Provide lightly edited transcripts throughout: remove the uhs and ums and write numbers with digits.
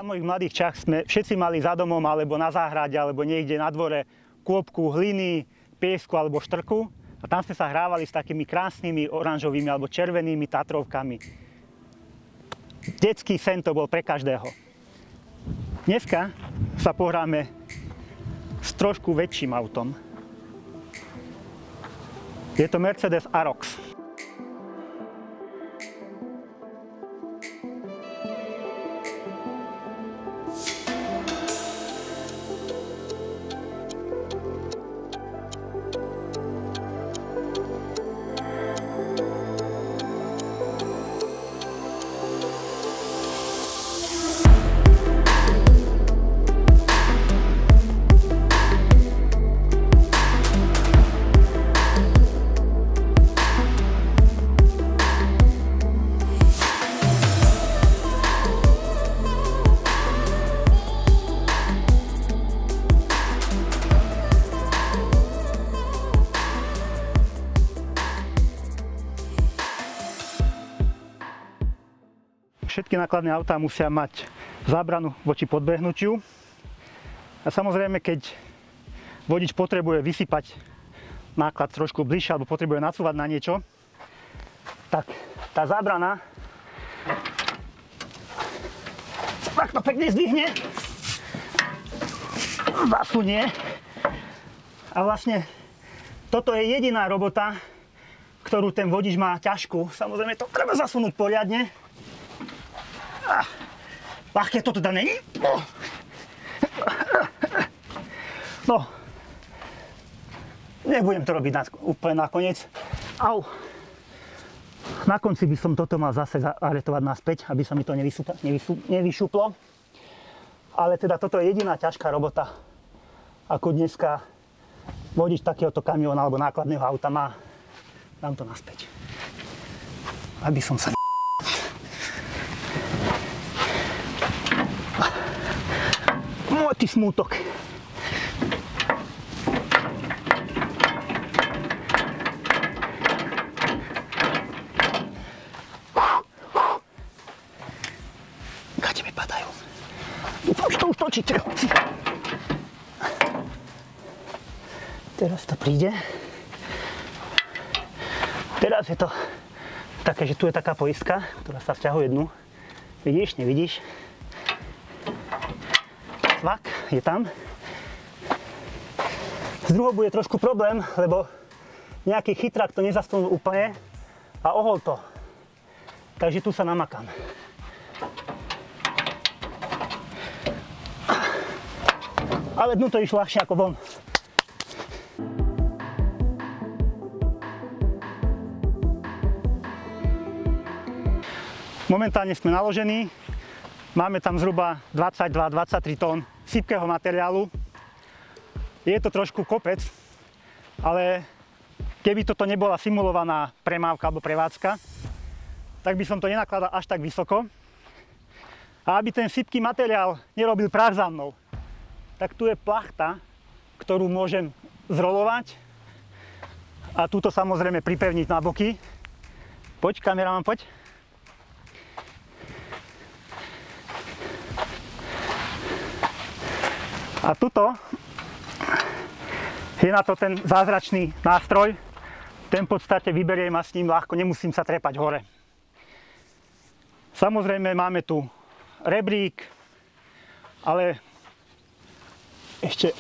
mojich mladých čach sme všetci mali za domom alebo na záhrade alebo niekde na dvore kôpku hliny, piesku alebo štrku a tam sme sa hrávali s takými krásnymi oranžovými alebo červenými tatrovkami. Detský sen to bol pre každého. Dneska sa pohráme s trošku väčším autom. Je to Mercedes Arox. Všetky nákladné autá musia mať zábranu voči podbehnutiu. A samozrejme, keď vodič potrebuje vysypať náklad trošku bližšie alebo potrebuje nacúvať na niečo, tak tá zábrana takto pekne zdvihne, zasunie a vlastne toto je jediná robota, ktorú ten vodič má ťažkú. Samozrejme, to treba zasunúť poriadne. Ľahké to teda není. No, nebudem to robiť úplne nakoniec. Au. Na konci by som toto mal zase zaretovať naspäť, aby sa mi to nevyšuplo. Ale teda toto je jediná ťažká robota, ako dneska vodič takéhoto kamióna alebo nákladného auta má. Dám to naspäť. Aby som sa... Ty smútok. Gate mi padajú. Dúfam, že to už točí. Teraz to príde. Teraz je to také, že tu je taká poistka, ktorá sa vťahuje dnu. Vidíš, nevidíš? Svak je tam. S druhou bude trošku problém, lebo nejaký chytrák to nezasunul úplne a ohol to. Takže tu sa namakám. Ale dnu to išlo ľahšie ako von. Momentálne sme naložení. Máme tam zhruba 22-23 tón sypkého materiálu. Je to trošku kopec, ale keby toto nebola simulovaná premávka alebo prevádzka, tak by som to nenakladal až tak vysoko. A aby ten sypký materiál nerobil prach za mnou, tak tu je plachta, ktorú môžem zrolovať a túto samozrejme pripevniť na boky. Poď, kameraman, poď. A tuto je na to ten zázračný nástroj. Ten v podstate vyberie ma s ním ľahko, nemusím sa trepať hore. Samozrejme máme tu rebrík, ale ešte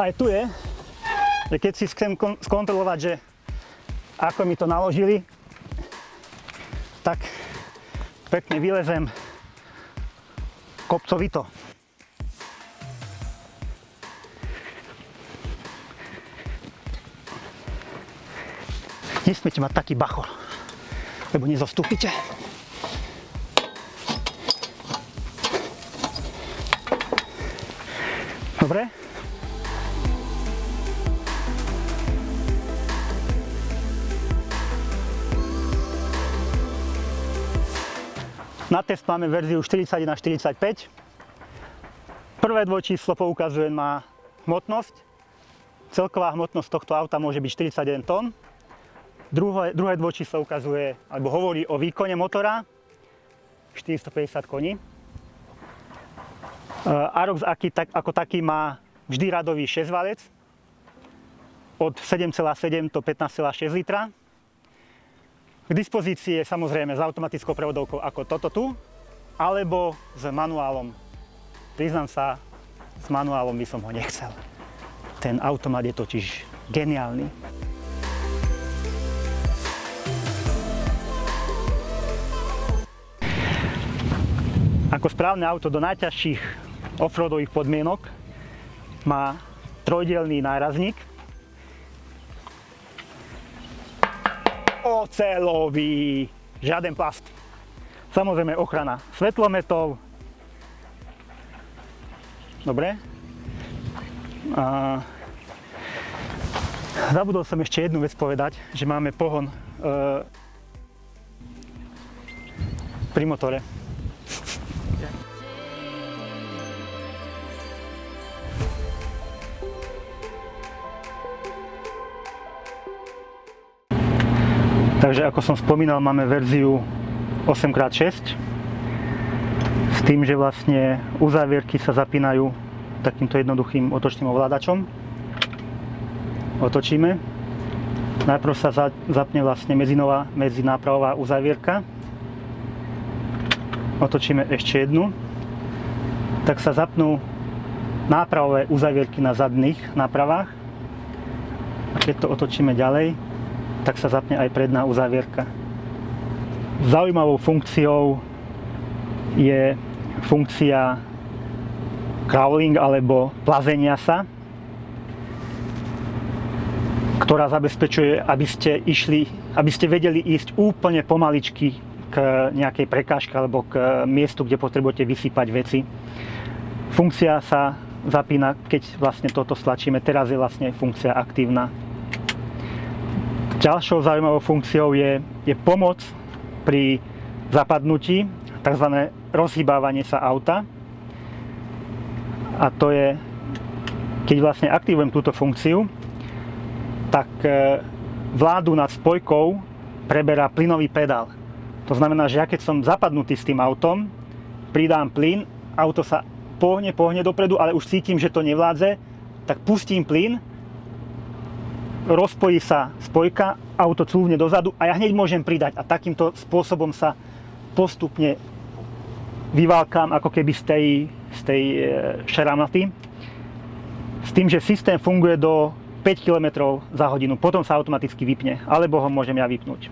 aj tu je, že keď si chcem skontrolovať, že ako mi to naložili, tak pekne vylezem kopcovito. Nesmiete mať taký bachor, lebo nezostúpite. Dobre? Na test máme verziu 41/45. Prvé dvojčíslo poukazuje na hmotnosť. Celková hmotnosť tohto auta môže byť 41 tón. Druhé dvojčíslo ukazuje, alebo hovorí o výkone motora 450 koní. Arox ako taký má vždy radový 6-valec od 7,7 do 15,6 litra. K dispozícii je samozrejme s automatickou prevodovkou ako toto tu, alebo s manuálom. Priznám sa, s manuálom by som ho nechcel. Ten automat je totiž geniálny. Ako správne auto do najťažších offroadových podmienok má trojdielny nárazník. Oceľový, žiaden plast. Samozrejme ochrana svetlometov. Dobre. Zabudol som ešte jednu vec povedať, že máme pohon pri motore. Takže ako som spomínal, máme verziu 8x6 s tým, že vlastne uzávierky sa zapínajú takýmto jednoduchým otočným ovládačom. Otočíme. Najprv sa zapne vlastne medzinápravová uzávierka. Otočíme ešte jednu. Tak sa zapnú nápravové uzávierky na zadných nápravách. A keď to otočíme ďalej, tak sa zapne aj predná uzávierka. Zaujímavou funkciou je funkcia crawling alebo plazenia sa, ktorá zabezpečuje, aby ste vedeli ísť úplne pomaličky k nejakej prekážke alebo k miestu, kde potrebujete vysypať veci. Funkcia sa zapína, keď vlastne toto stlačíme. Teraz je vlastne funkcia aktívna. Ďalšou zaujímavou funkciou je pomoc pri zapadnutí, tzv. Rozhýbávanie sa auta. A to je, keď vlastne aktivujem túto funkciu, tak vládu nad spojkou preberá plynový pedál. To znamená, že ja keď som zapadnutý s tým autom, pridám plyn, auto sa pohne dopredu, ale už cítim, že to nevládze, tak pustím plyn, rozpojí sa spojka, auto cúvne dozadu a ja hneď môžem pridať. A takýmto spôsobom sa postupne vyválkam ako keby z tej šaramaty. S tým, že systém funguje do 5 km za hodinu. Potom sa automaticky vypne, alebo ho môžem ja vypnúť.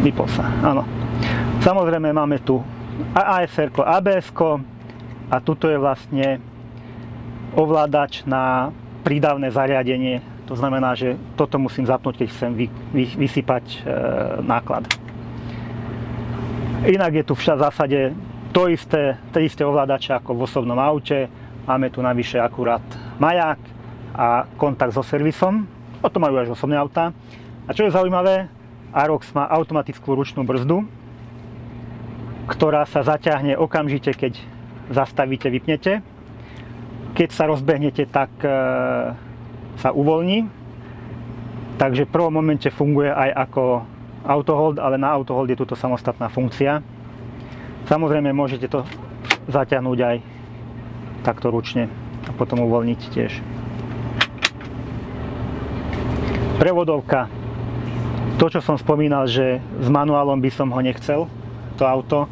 Vypol sa, áno. Samozrejme máme tu ASR-ko, ABS-ko a tuto je vlastne ovládač na prídavné zariadenie. To znamená, že toto musím zapnúť, keď chcem vysypať náklad. Inak je tu v zásade tie isté ovládače ako v osobnom aute. Máme tu navyše akurát maják a kontakt so servisom. O to majú až osobné autá. A čo je zaujímavé, Arox má automatickú ručnú brzdu, ktorá sa zaťahne okamžite, keď zastavíte, vypnete. Keď sa rozbehnete, tak sa uvoľní. Takže v prvom momente funguje aj ako autohold, ale na autohold je tuto samostatná funkcia. Samozrejme môžete to zaťahnuť aj takto ručne a potom uvoľniť tiež. Prevodovka. To, čo som spomínal, že s manuálom by som ho nechcel, to auto.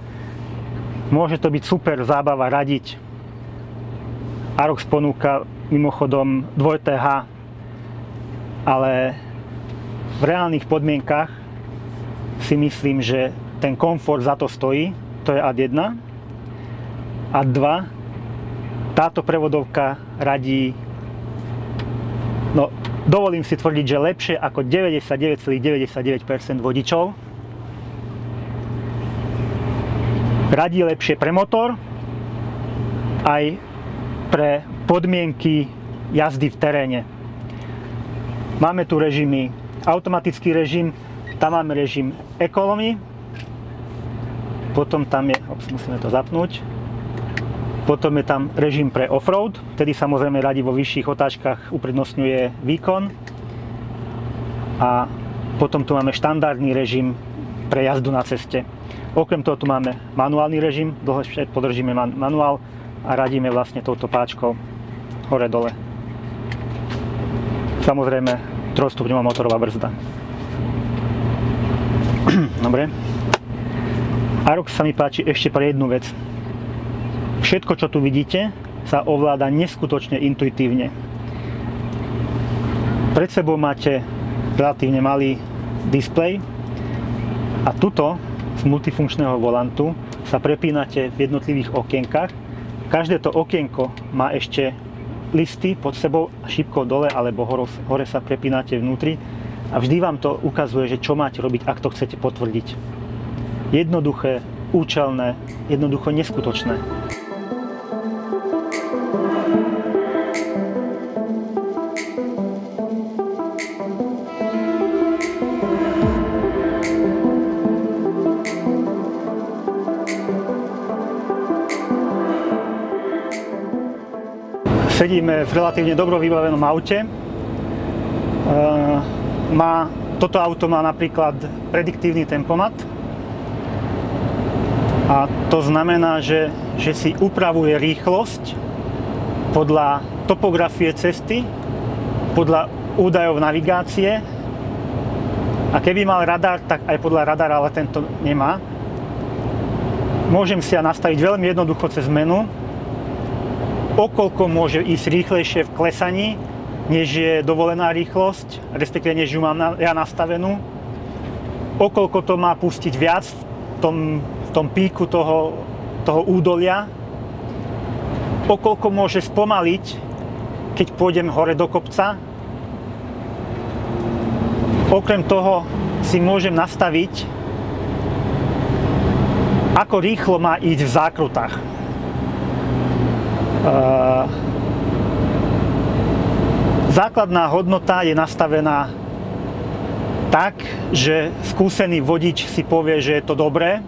Môže to byť super zábava radiť. Arox ponúka mimochodom 2TH, ale v reálnych podmienkach si myslím, že ten komfort za to stojí. To je ad 1. Ad 2. Táto prevodovka radí, no dovolím si tvrdiť, že lepšie ako 99,99% vodičov. Radí lepšie pre motor, aj pre podmienky jazdy v teréne. Máme tu režimy, automatický režim, tam máme režim economy, potom tam je, musíme to zapnúť, potom je tam režim pre offroad, vtedy samozrejme radi vo vyšších otáčkach uprednostňuje výkon a potom tu máme štandardný režim pre jazdu na ceste. Okrem toho tu máme manuálny režim, dlhšie podržíme manuál a radíme vlastne touto páčkou hore-dole. Samozrejme 3-stupňová motorová brzda. Dobre. Arox sa mi páči ešte pre jednu vec. Všetko, čo tu vidíte, sa ovláda neskutočne intuitívne. Pred sebou máte relatívne malý displej a tuto z multifunkčného volantu sa prepínate v jednotlivých okienkach. Každé to okienko má ešte listy pod sebou, šipkou dole alebo hore sa prepínate vnútri a vždy vám to ukazuje, že čo máte robiť, ak to chcete potvrdiť. Jednoduché, účelné, jednoducho neskutočné. Sedíme v relatívne dobro vybavenom aute. Toto auto má napríklad prediktívny tempomat. A to znamená, že si upravuje rýchlosť podľa topografie cesty, podľa údajov navigácie. A keby mal radar, tak aj podľa radara, ale tento nemá. Môžem si ja nastaviť veľmi jednoducho cez menu, okoľko môže ísť rýchlejšie v klesaní, než je dovolená rýchlosť, respektíve než ju mám ja nastavenú. Okoľko to má pustiť viac v tom píku toho údolia. Okoľko môže spomaliť, keď pôjdem hore do kopca. Okrem toho si môžem nastaviť, ako rýchlo má ísť v zákrutách. Základná hodnota je nastavená tak, že skúsený vodič si povie, že je to dobré,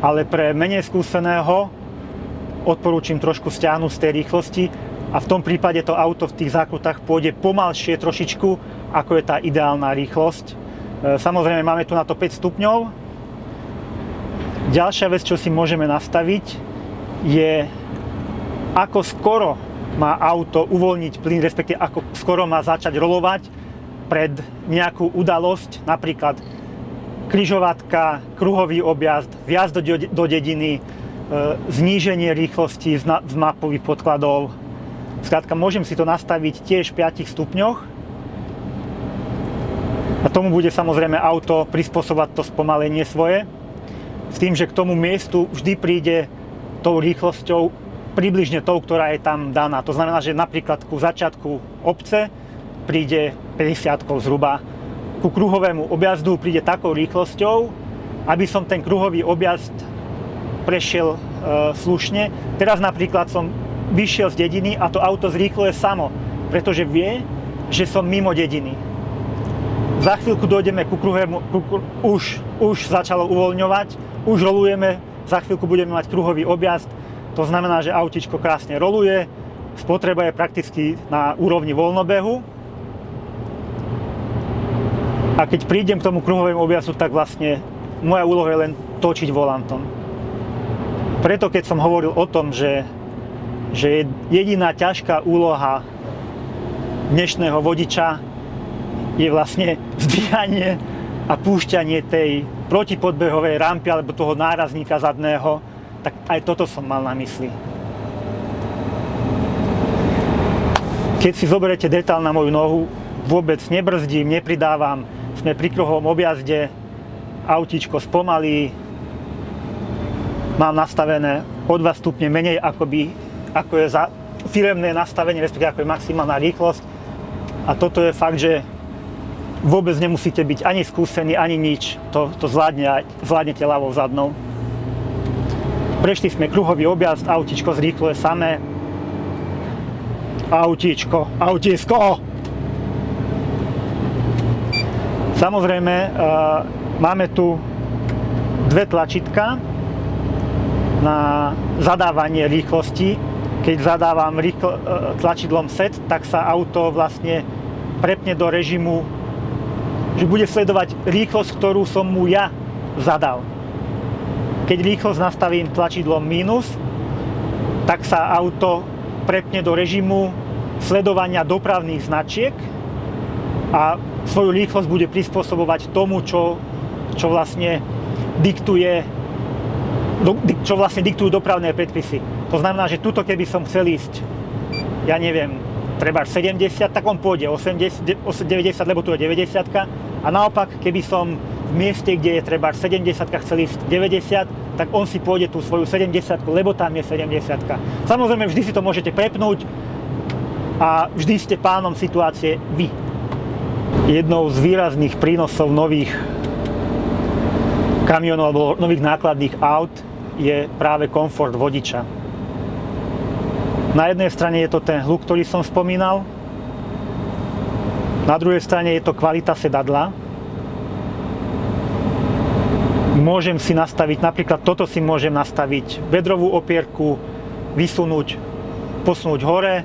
ale pre menej skúseného odporúčam trošku stiahnuť z tej rýchlosti a v tom prípade to auto v tých zákrutách pôjde pomalšie trošičku, ako je tá ideálna rýchlosť. Samozrejme máme tu na to 5 stupňov. Ďalšia vec, čo si môžeme nastaviť, je ako skoro má auto uvoľniť plyn, respektíve ako skoro má začať rolovať pred nejakú udalosť, napríklad križovatka, kruhový objazd, vjazd do dediny, zníženie rýchlosti z mapových podkladov. Skrátka, môžem si to nastaviť tiež v 5 stupňoch a tomu bude samozrejme auto prispôsobovať to spomalenie svoje, s tým, že k tomu miestu vždy príde tou rýchlosťou približne tou, ktorá je tam daná. To znamená, že napríklad ku začiatku obce príde 50 zhruba. Ku kruhovému objazdu príde takou rýchlosťou, aby som ten kruhový objazd prešiel slušne. Teraz napríklad som vyšiel z dediny a to auto zrýchluje samo, pretože vie, že som mimo dediny. Za chvíľku dojdeme ku kruhovému, už začalo uvoľňovať, už rolujeme, za chvíľku budeme mať kruhový objazd. To znamená, že autičko krásne roluje, spotreba je prakticky na úrovni voľnobehu. A keď prídem k tomu kruhovému objazdu, tak vlastne moja úloha je len točiť volantom. Preto keď som hovoril o tom, že jediná ťažká úloha dnešného vodiča je vlastne zdvíhanie a púšťanie tej protipodbehovej rampy alebo toho nárazníka zadného, tak aj toto som mal na mysli. Keď si zoberiete detail na moju nohu, vôbec nebrzdím, nepridávam, sme pri kruhovom objazde, autíčko spomalí, mám nastavené o 2 stupne menej, ako je za firemné nastavenie, respektíve ako je maximálna rýchlosť. A toto je fakt, že vôbec nemusíte byť ani skúsení, ani nič. To zvládnete ľavou zadnou. Prešli sme kruhový objazd, autíčko zrýchluje samé. Autíčko. Samozrejme, máme tu dve tlačítka na zadávanie rýchlosti. Keď zadávam tlačidlom set, tak sa auto vlastne prepne do režimu, že bude sledovať rýchlosť, ktorú som mu ja zadal. Keď rýchlosť nastavím tlačidlom mínus, tak sa auto prepne do režimu sledovania dopravných značiek a svoju rýchlosť bude prispôsobovať tomu, čo vlastne diktujú dopravné predpisy. To znamená, že tuto keby som chcel ísť, ja neviem, treba 70, tak on pôjde 80, 90, lebo tu je 90. A naopak, keby som v mieste, kde je treba 70, chcel ísť 90, tak on si pôjde tú svoju 70, lebo tam je 70. Samozrejme, vždy si to môžete prepnúť a vždy ste pánom situácie vy. Jednou z výrazných prínosov nových kamionov alebo nových nákladných aut je práve komfort vodiča. Na jednej strane je to ten hluk, ktorý som spomínal, na druhej strane je to kvalita sedadla. Môžem si nastaviť, napríklad toto si môžem nastaviť, bedrovú opierku, vysunúť, posunúť hore,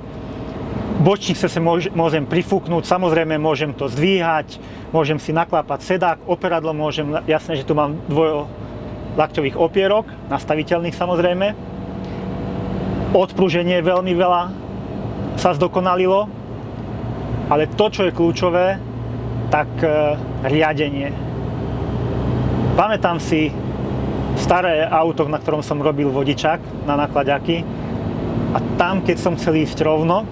bočník sa môžem prifúknúť, samozrejme môžem to zdvíhať, môžem si naklápať sedák, operadlo môžem, jasné, že tu mám dvojlakťových opierok, nastaviteľných samozrejme. Odpruženie veľmi veľa sa zdokonalilo, ale to, čo je kľúčové, tak riadenie. Pamätám si staré auto, na ktorom som robil vodičák na naklaďaky a tam, keď som chcel ísť rovno,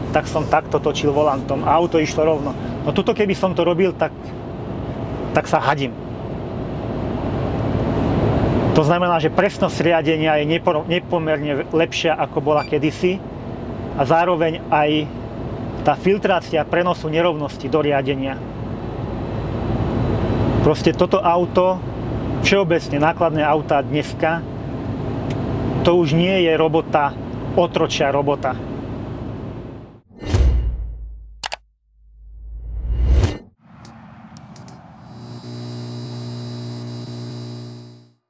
tak som takto točil volantom a auto išlo rovno. No tuto, keby som to robil, tak sa hadím. To znamená, že presnosť riadenia je nepomerne lepšia, ako bola kedysi a zároveň aj tá filtrácia prenosu nerovnosti do riadenia. Proste toto auto, všeobecne nákladné autá dneska, to už nie je robota, otročia robota.